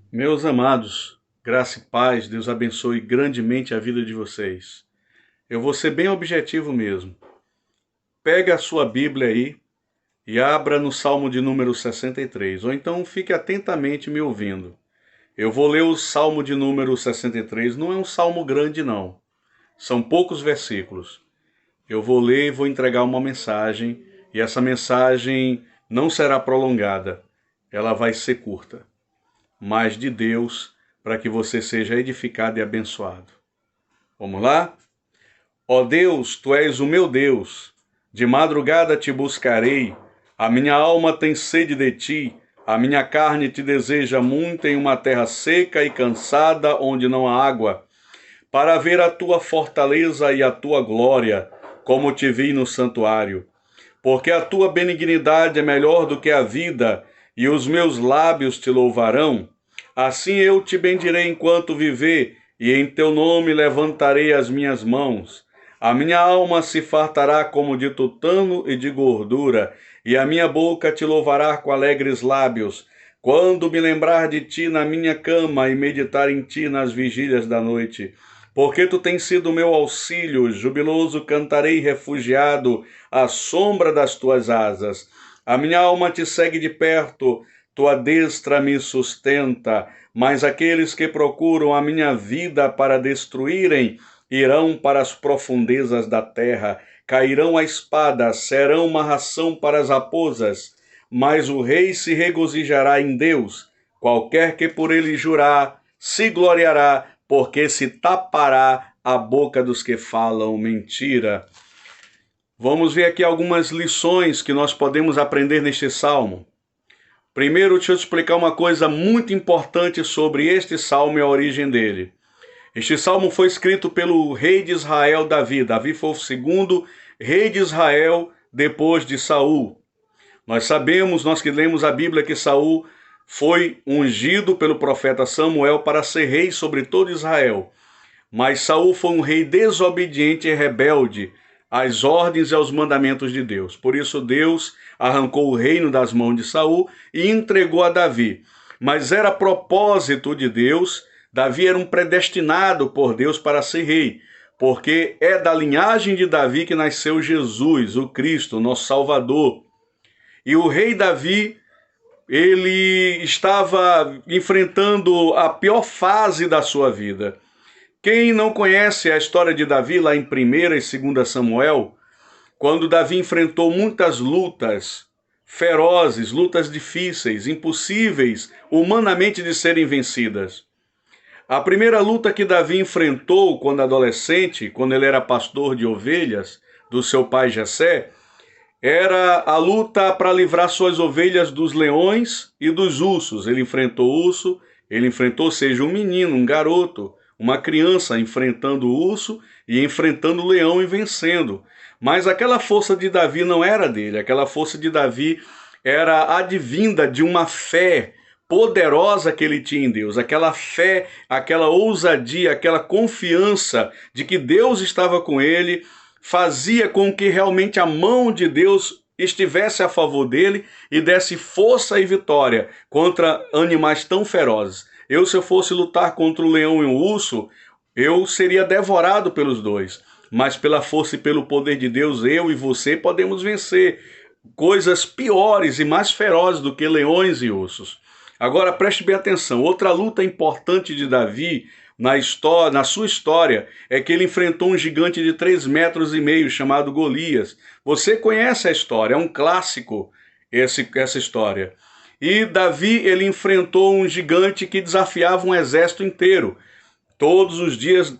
Meus amados, graça e paz, Deus abençoe grandemente a vida de vocês. Eu vou ser bem objetivo mesmo. Pega a sua Bíblia aí e abra no Salmo de número 63, ou então fique atentamente me ouvindo. Eu vou ler o Salmo de número 63, não é um salmo grande não, são poucos versículos. Eu vou ler e vou entregar uma mensagem, e essa mensagem não será prolongada, ela vai ser curta, mas de Deus, para que você seja edificado e abençoado. Vamos lá? Ó Deus, Tu és o meu Deus, de madrugada te buscarei, a minha alma tem sede de Ti, a minha carne te deseja muito em uma terra seca e cansada, onde não há água, para ver a Tua fortaleza e a Tua glória, como te vi no santuário. Porque a Tua benignidade é melhor do que a vida, e os meus lábios te louvarão. Assim eu te bendirei enquanto viver, e em teu nome levantarei as minhas mãos. A minha alma se fartará como de tutano e de gordura, e a minha boca te louvará com alegres lábios. Quando me lembrar de ti na minha cama e meditar em ti nas vigílias da noite. Porque tu tens sido meu auxílio, jubiloso cantarei refugiado à sombra das tuas asas. A minha alma te segue de perto, tua destra me sustenta, mas aqueles que procuram a minha vida para destruírem irão para as profundezas da terra, cairão a espada, serão uma ração para as raposas, mas o rei se regozijará em Deus, qualquer que por ele jurar, se gloriará, porque se tapará a boca dos que falam mentira. Vamos ver aqui algumas lições que nós podemos aprender neste salmo. Primeiro, deixa eu te explicar uma coisa muito importante sobre este salmo e a origem dele. Este salmo foi escrito pelo rei de Israel, Davi. Davi foi o segundo rei de Israel depois de Saul. Nós sabemos, nós que lemos a Bíblia, que Saul foi ungido pelo profeta Samuel para ser rei sobre todo Israel. Mas Saul foi um rei desobediente e rebelde às ordens e aos mandamentos de Deus. Por isso Deus arrancou o reino das mãos de Saul e entregou a Davi. Mas era propósito de Deus, Davi era um predestinado por Deus para ser rei, porque é da linhagem de Davi que nasceu Jesus, o Cristo, nosso Salvador. E o rei Davi, ele estava enfrentando a pior fase da sua vida. Quem não conhece a história de Davi lá em 1ª e 2ª Samuel, quando Davi enfrentou muitas lutas ferozes, lutas difíceis, impossíveis humanamente de serem vencidas. A primeira luta que Davi enfrentou quando adolescente, quando ele era pastor de ovelhas do seu pai Jessé, era a luta para livrar suas ovelhas dos leões e dos ursos. Ele enfrentou o urso, ele enfrentou, seja um menino, um garoto, uma criança enfrentando o urso e enfrentando o leão e vencendo. Mas aquela força de Davi não era dele, aquela força de Davi era advinda de uma fé poderosa que ele tinha em Deus, aquela fé, aquela ousadia, aquela confiança de que Deus estava com ele, fazia com que realmente a mão de Deus estivesse a favor dele e desse força e vitória contra animais tão ferozes. Se eu fosse lutar contra o leão e o urso, eu seria devorado pelos dois. Mas pela força e pelo poder de Deus, eu e você podemos vencer coisas piores e mais ferozes do que leões e ursos. Agora preste bem atenção, outra luta importante de Davi na sua história é que ele enfrentou um gigante de 3,5 metros chamado Golias. Você conhece a história, é um clássico essa história. E Davi, ele enfrentou um gigante que desafiava um exército inteiro. Todos os dias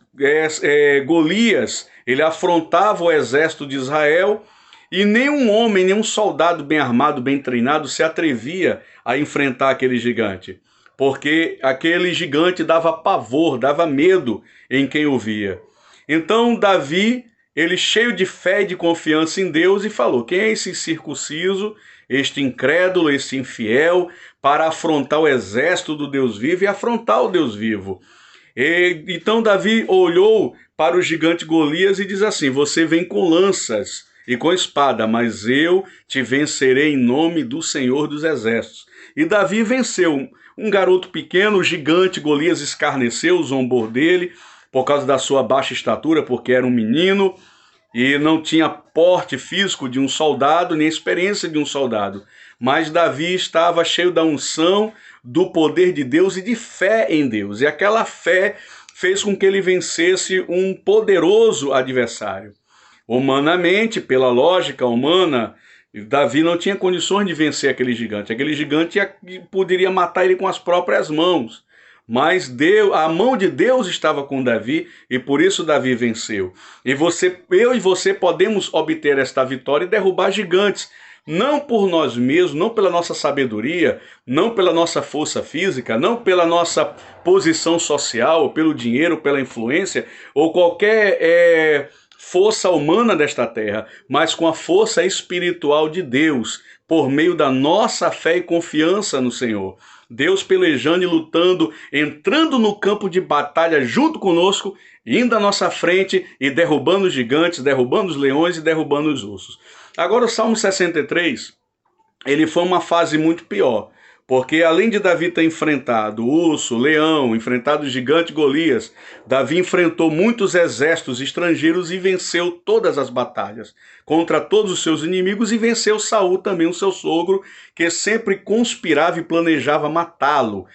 Golias, ele afrontava o exército de Israel e nenhum homem, nenhum soldado bem armado, bem treinado se atrevia a enfrentar aquele gigante, porque aquele gigante dava pavor, dava medo em quem o via. Então Davi, ele cheio de fé e de confiança em Deus, e falou: quem é esse incircunciso, este incrédulo, este infiel, para afrontar o exército do Deus vivo e afrontar o Deus vivo? Então Davi olhou para o gigante Golias e diz assim: você vem com lanças e com espada, mas eu te vencerei em nome do Senhor dos Exércitos. E Davi venceu um garoto pequeno, o gigante Golias escarneceu, zombou dele, por causa da sua baixa estatura, porque era um menino, e não tinha porte físico de um soldado, nem experiência de um soldado. Mas Davi estava cheio da unção, do poder de Deus e de fé em Deus. E aquela fé fez com que ele vencesse um poderoso adversário. Humanamente, pela lógica humana, Davi não tinha condições de vencer aquele gigante. Aquele gigante poderia matar ele com as próprias mãos. Mas a mão de Deus estava com Davi e por isso Davi venceu. E eu e você podemos obter esta vitória e derrubar gigantes. Não por nós mesmos, não pela nossa sabedoria, não pela nossa força física, não pela nossa posição social, pelo dinheiro, pela influência ou qualquer força humana desta terra, mas com a força espiritual de Deus, por meio da nossa fé e confiança no Senhor. Deus pelejando e lutando, entrando no campo de batalha junto conosco, indo à nossa frente e derrubando os gigantes, derrubando os leões e derrubando os ursos. Agora o Salmo 63, ele foi uma fase muito pior, porque além de Davi ter enfrentado o urso, o leão, enfrentado o gigante Golias, Davi enfrentou muitos exércitos estrangeiros e venceu todas as batalhas contra todos os seus inimigos e venceu Saul também, o seu sogro, que sempre conspirava e planejava matá-lo.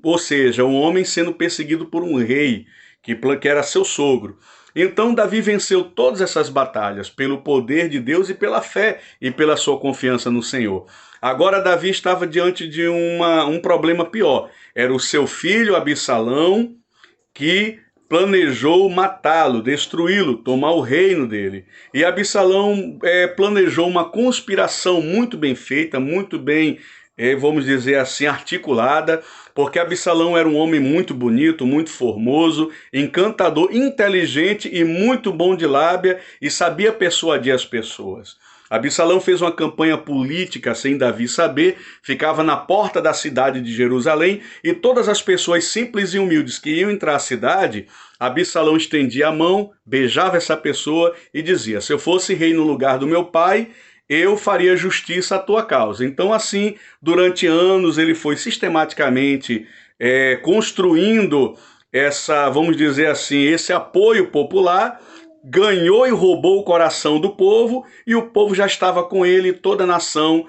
Ou seja, um homem sendo perseguido por um rei, que era seu sogro. Então Davi venceu todas essas batalhas pelo poder de Deus e pela fé e pela sua confiança no Senhor. Agora Davi estava diante de um problema pior. Era o seu filho Absalão que planejou matá-lo, destruí-lo, tomar o reino dele. E Absalão planejou uma conspiração muito bem feita, muito bem, vamos dizer assim, articulada, porque Absalão era um homem muito bonito, muito formoso, encantador, inteligente e muito bom de lábia e sabia persuadir as pessoas. Absalão fez uma campanha política sem Davi saber, ficava na porta da cidade de Jerusalém e todas as pessoas simples e humildes que iam entrar à cidade, Absalão estendia a mão, beijava essa pessoa e dizia: se eu fosse rei no lugar do meu pai, eu faria justiça à tua causa. Então assim, durante anos ele foi sistematicamente construindo vamos dizer assim, esse apoio popular, ganhou e roubou o coração do povo, e o povo já estava com ele, toda a nação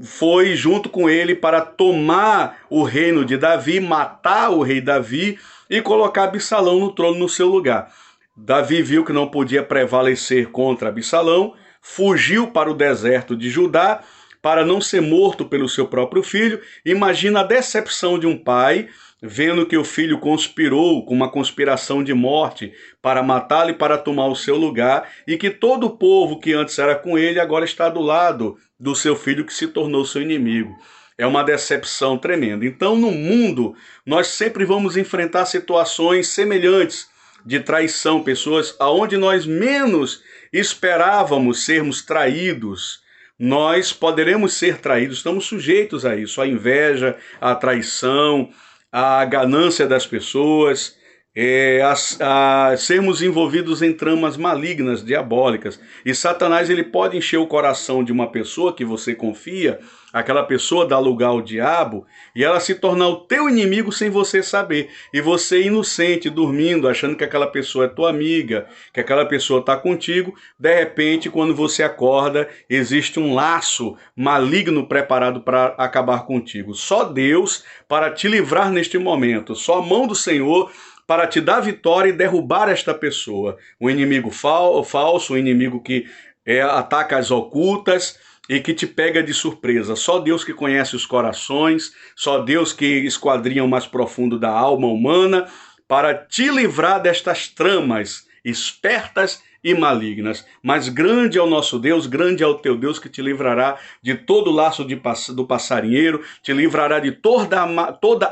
foi junto com ele para tomar o reino de Davi, matar o rei Davi e colocar Absalão no trono no seu lugar. Davi viu que não podia prevalecer contra Absalão, fugiu para o deserto de Judá para não ser morto pelo seu próprio filho. Imagina a decepção de um pai vendo que o filho conspirou com uma conspiração de morte para matá-lo e para tomar o seu lugar, e que todo o povo que antes era com ele agora está do lado do seu filho que se tornou seu inimigo. É uma decepção tremenda. Então, no mundo, nós sempre vamos enfrentar situações semelhantes de traição, pessoas aonde nós menos esperávamos sermos traídos. Nós poderemos ser traídos, estamos sujeitos a isso, a inveja, a traição, a ganância das pessoas, a sermos envolvidos em tramas malignas, diabólicas. E Satanás, ele pode encher o coração de uma pessoa que você confia, aquela pessoa dá lugar ao diabo, e ela se tornar o teu inimigo sem você saber. E você inocente, dormindo, achando que aquela pessoa é tua amiga, que aquela pessoa está contigo, de repente, quando você acorda, existe um laço maligno preparado para acabar contigo. Só Deus para te livrar neste momento, só a mão do Senhor para te dar vitória e derrubar esta pessoa. Um inimigo falso, um inimigo que ataca as ocultas e que te pega de surpresa. Só Deus que conhece os corações, só Deus que esquadrinha o mais profundo da alma humana para te livrar destas tramas espertas e malignas. Mas grande é o nosso Deus, grande é o teu Deus, que te livrará de todo o laço do passarinheiro, te livrará de toda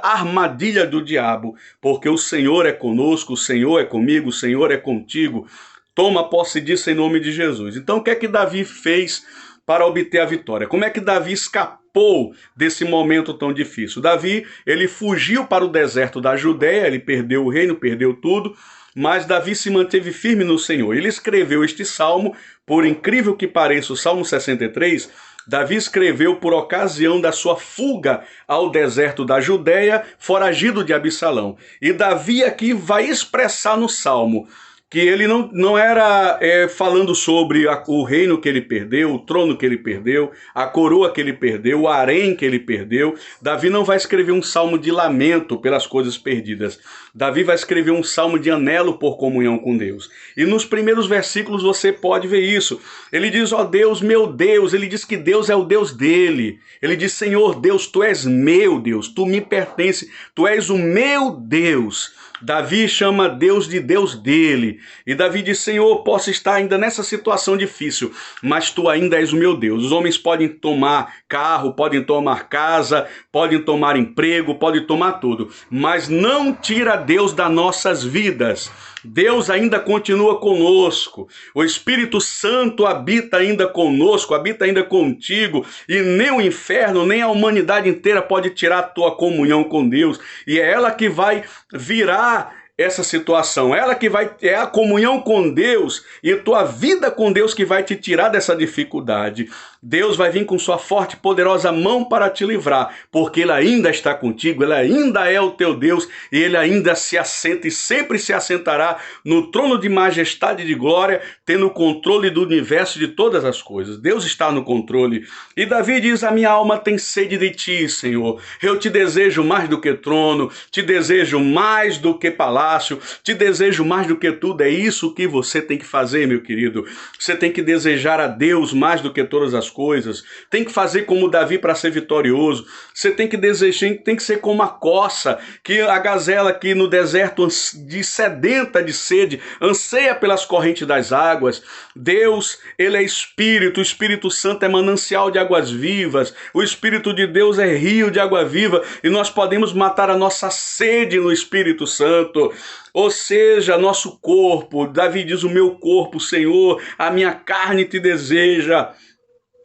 a armadilha do diabo, porque o Senhor é conosco, o Senhor é comigo, o Senhor é contigo. Toma posse disso em nome de Jesus. Então o que é que Davi fez para obter a vitória? Como é que Davi escapou desse momento tão difícil? Davi, ele fugiu para o deserto da Judéia, ele perdeu o reino, perdeu tudo, mas Davi se manteve firme no Senhor. Ele escreveu este salmo, por incrível que pareça, o Salmo 63, Davi escreveu por ocasião da sua fuga ao deserto da Judéia, foragido de Absalão. E Davi aqui vai expressar no Salmo que ele não era falando sobre o reino que ele perdeu, o trono que ele perdeu, a coroa que ele perdeu, o harém que ele perdeu. Davi não vai escrever um salmo de lamento pelas coisas perdidas. Davi vai escrever um salmo de anelo por comunhão com Deus. E nos primeiros versículos você pode ver isso. Ele diz, ó Deus, meu Deus. Ele diz que Deus é o Deus dele. Ele diz, Senhor Deus, tu és meu Deus, tu me pertence, tu és o meu Deus. Davi chama Deus de Deus dele. E Davi diz, Senhor, posso estar ainda nessa situação difícil, mas tu ainda és o meu Deus. Os homens podem tomar carro, podem tomar casa, podem tomar emprego, podem tomar tudo, mas não tira Deus das nossas vidas. Deus ainda continua conosco, o Espírito Santo habita ainda conosco, habita ainda contigo, e nem o inferno, nem a humanidade inteira pode tirar a tua comunhão com Deus, e é ela que vai virar essa situação, ela que é a comunhão com Deus e tua vida com Deus que vai te tirar dessa dificuldade. Deus vai vir com sua forte e poderosa mão para te livrar, porque Ele ainda está contigo, Ele ainda é o teu Deus e Ele ainda se assenta e sempre se assentará no trono de majestade e de glória, tendo o controle do universo de todas as coisas. Deus está no controle. E Davi diz, a minha alma tem sede de ti, Senhor. Eu te desejo mais do que trono, te desejo mais do que palácio, te desejo mais do que tudo. É isso que você tem que fazer, meu querido. Você tem que desejar a Deus mais do que todas as coisas. Tem que fazer como Davi para ser vitorioso. Você tem que desejar, tem que ser como a coça, que a gazela que no deserto sedenta de sede, anseia pelas correntes das águas. Deus, Ele é Espírito, o Espírito Santo é manancial de águas vivas, o Espírito de Deus é rio de água viva, e nós podemos matar a nossa sede no Espírito Santo. Ou seja, nosso corpo, Davi diz, o meu corpo, Senhor, a minha carne te deseja,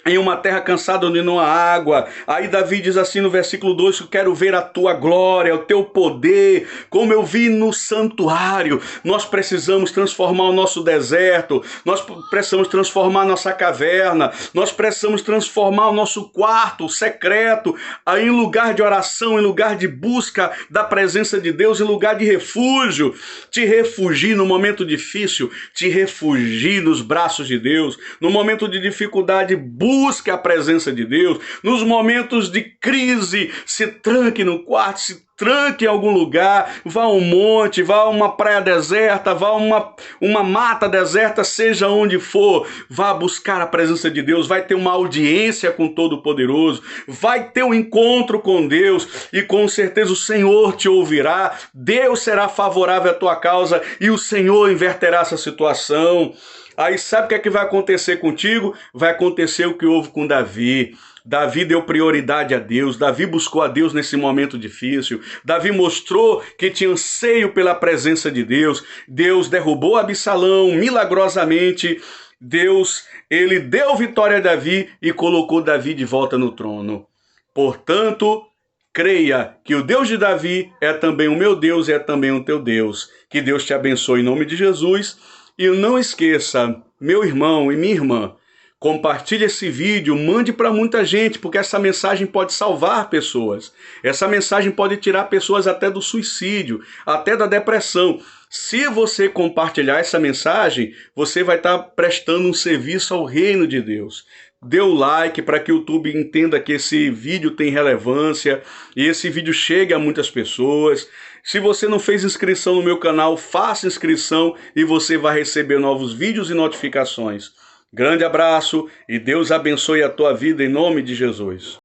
em uma terra cansada onde não há água. Aí Davi diz assim no versículo 2, eu quero ver a tua glória, o teu poder, como eu vi no santuário. Nós precisamos transformar o nosso deserto, nós precisamos transformar a nossa caverna, nós precisamos transformar o nosso quarto secreto em lugar de oração, em lugar de busca da presença de Deus, em lugar de refúgio. Te refugie no momento difícil, te refugie nos braços de Deus. No momento de dificuldade, busque a presença de Deus. Nos momentos de crise, se tranque no quarto, se tranque em algum lugar, vá a um monte, vá a uma praia deserta, vá a uma mata deserta, seja onde for, vá buscar a presença de Deus, vai ter uma audiência com Todo-Poderoso, vai ter um encontro com Deus e com certeza o Senhor te ouvirá, Deus será favorável à tua causa e o Senhor inverterá essa situação. Aí sabe o que vai acontecer contigo? Vai acontecer o que houve com Davi. Davi deu prioridade a Deus, Davi buscou a Deus nesse momento difícil, Davi mostrou que tinha anseio pela presença de Deus, Deus derrubou Absalão milagrosamente, Deus, ele deu vitória a Davi e colocou Davi de volta no trono. Portanto, creia que o Deus de Davi é também o meu Deus e é também o teu Deus. Que Deus te abençoe em nome de Jesus. E não esqueça, meu irmão e minha irmã, compartilhe esse vídeo, mande para muita gente, porque essa mensagem pode salvar pessoas. Essa mensagem pode tirar pessoas até do suicídio, até da depressão. Se você compartilhar essa mensagem, você vai estar prestando um serviço ao reino de Deus. Dê o like para que o YouTube entenda que esse vídeo tem relevância e esse vídeo chegue a muitas pessoas. Se você não fez inscrição no meu canal, faça inscrição e você vai receber novos vídeos e notificações. Grande abraço e Deus abençoe a tua vida em nome de Jesus.